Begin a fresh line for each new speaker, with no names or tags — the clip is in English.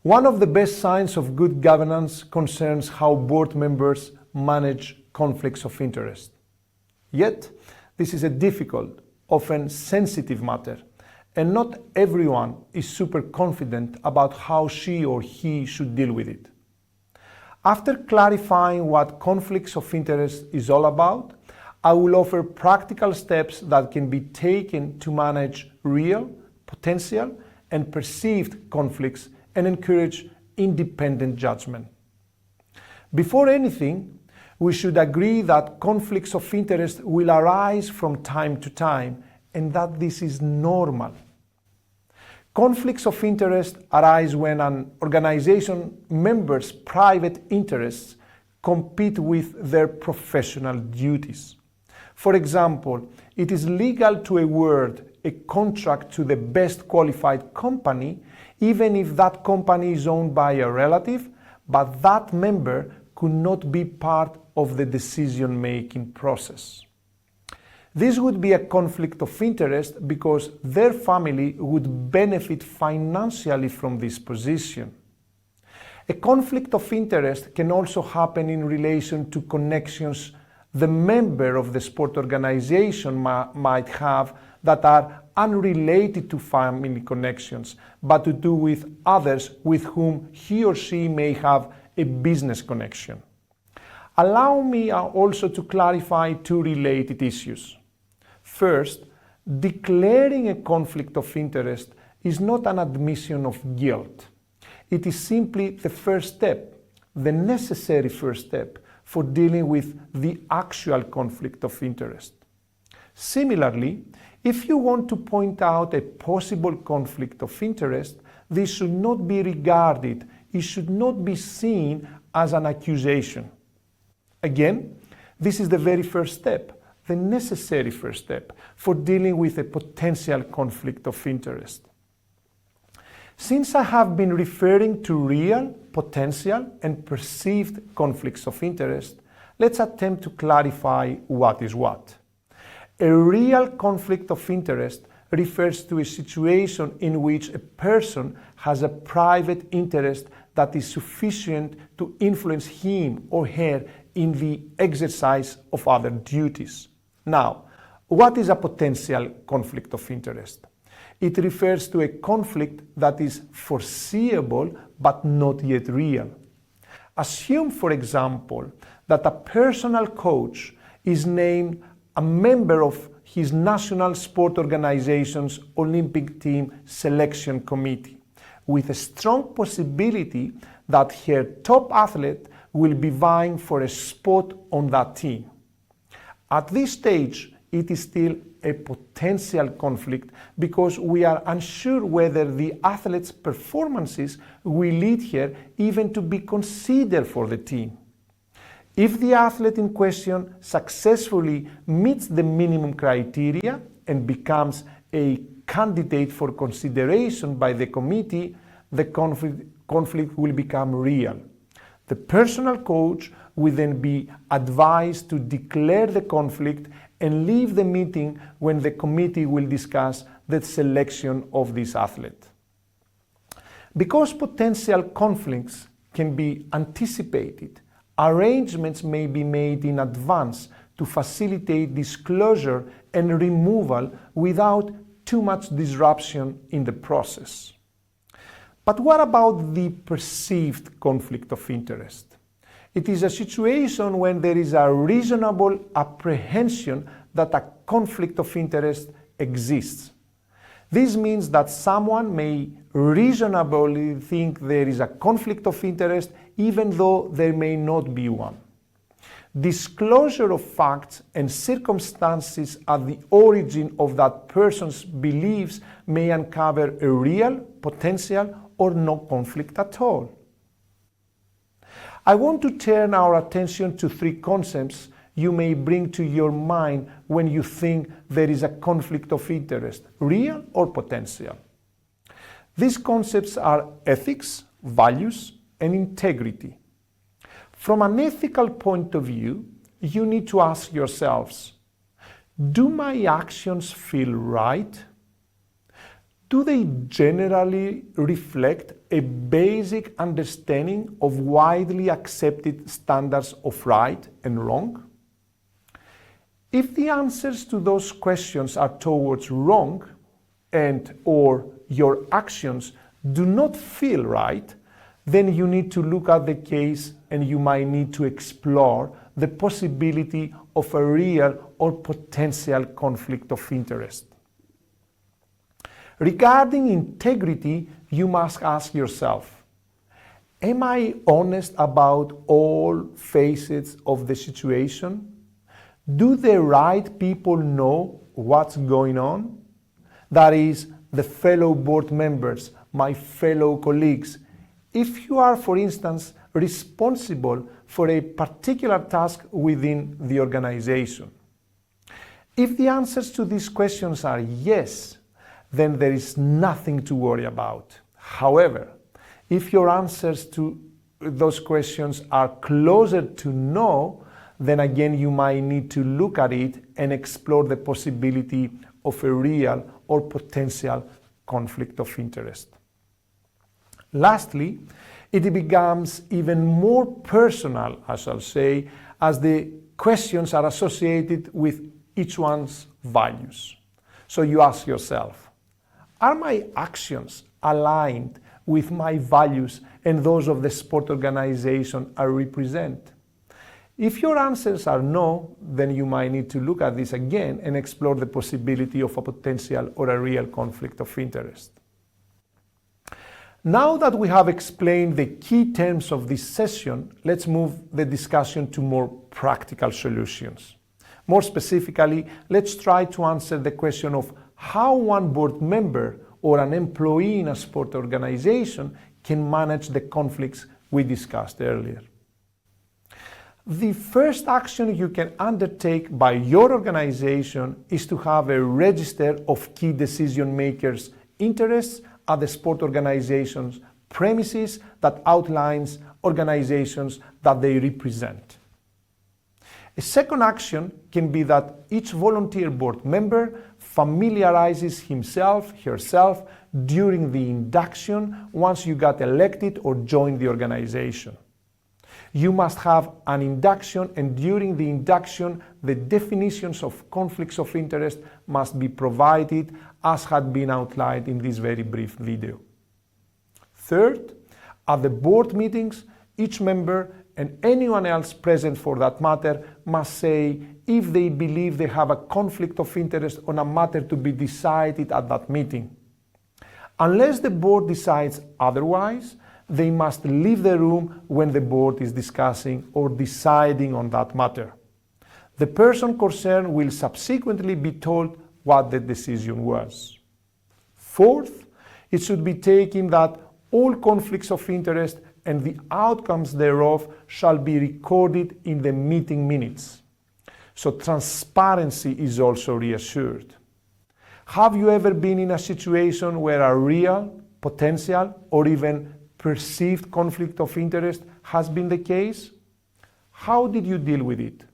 One of the best signs of good governance concerns how board members manage conflicts of interest. Yet, this is a difficult, often sensitive matter, and not everyone is super confident about how she or he should deal with it. After clarifying what conflicts of interest is all about, I will offer practical steps that can be taken to manage real, potential, and perceived conflicts and encourage independent judgment. Before anything, we should agree that conflicts of interest will arise from time to time and that this is normal. Conflicts of interest arise when an organization member's private interests compete with their professional duties. For example, it is legal to award a contract to the best qualified company even if that company is owned by a relative, but that member could not be part of the decision-making process. This would be a conflict of interest because their family would benefit financially from this position. A conflict of interest can also happen in relation to connections the member of the sport organization might have that are unrelated to family connections, but to do with others with whom he or she may have a business connection. Allow me also to clarify two related issues. First, declaring a conflict of interest is not an admission of guilt. It is simply the first step, the necessary first step for dealing with the actual conflict of interest. Similarly, if you want to point out a possible conflict of interest, this should not be regarded, it should not be seen as an accusation. Again, this is the very first step, the necessary first step for dealing with a potential conflict of interest. Since I have been referring to real, potential, and perceived conflicts of interest, let's attempt to clarify what is what. A real conflict of interest refers to a situation in which a person has a private interest that is sufficient to influence him or her in the exercise of other duties. Now, what is a potential conflict of interest? It refers to a conflict that is foreseeable but not yet real. Assume, for example, that a personal coach is named a member of his national sport organization's Olympic team selection committee, with a strong possibility that her top athlete will be vying for a spot on that team. At this stage, it is still a potential conflict because we are unsure whether the athlete's performances will lead her even to be considered for the team. If the athlete in question successfully meets the minimum criteria and becomes a candidate for consideration by the committee, the conflict will become real. The personal coach will then be advised to declare the conflict and leave the meeting when the committee will discuss the selection of this athlete. Because potential conflicts can be anticipated, arrangements may be made in advance to facilitate disclosure and removal without too much disruption in the process. But what about the perceived conflict of interest? It is a situation when there is a reasonable apprehension that a conflict of interest exists. This means that someone may reasonably think there is a conflict of interest even though there may not be one. Disclosure of facts and circumstances at the origin of that person's beliefs may uncover a real, potential, or no conflict at all. I want to turn our attention to three concepts you may bring to your mind when you think there is a conflict of interest, real or potential. These concepts are ethics, values, and integrity. From an ethical point of view, you need to ask yourselves, do my actions feel right? do they generally reflect a basic understanding of widely accepted standards of right and wrong? If the answers to those questions are towards wrong and/or your actions do not feel right, then you need to look at the case and you might need to explore the possibility of a real or potential conflict of interest. Regarding integrity, you must ask yourself, am I honest about all facets of the situation? Do the right people know what's going on? That is, the fellow board members, my fellow colleagues. If you are, for instance, responsible for a particular task within the organization. If the answers to these questions are yes, then there is nothing to worry about. However, if your answers to those questions are closer to no, then again you might need to look at it and explore the possibility of a real or potential conflict of interest. Lastly, it becomes even more personal, I shall say, as the questions are associated with each one's values. So you ask yourself, are my actions aligned with my values and those of the sport organization I represent? If your answers are no, then you might need to look at this again and explore the possibility of a potential or a real conflict of interest. Now that we have explained the key terms of this session, let's move the discussion to more practical solutions. More specifically, let's try to answer the question of how one board member or an employee in a sport organization can manage the conflicts we discussed earlier. The first action you can undertake by your organization is to have a register of key decision makers' interests at the sport organization's premises that outlines organizations that they represent. A second action can be that each volunteer board member familiarizes himself, herself during the induction once you got elected or joined the organization. You must have an induction, and during the induction, the definitions of conflicts of interest must be provided as had been outlined in this very brief video. Third, at the board meetings, each member and anyone else present for that matter must say if they believe they have a conflict of interest on a matter to be decided at that meeting. Unless the board decides otherwise, they must leave the room when the board is discussing or deciding on that matter. The person concerned will subsequently be told what the decision was. Fourth, it should be taken that all conflicts of interest and the outcomes thereof shall be recorded in the meeting minutes. So transparency is also reassured. Have you ever been in a situation where a real, potential, or even perceived conflict of interest has been the case? How did you deal with it?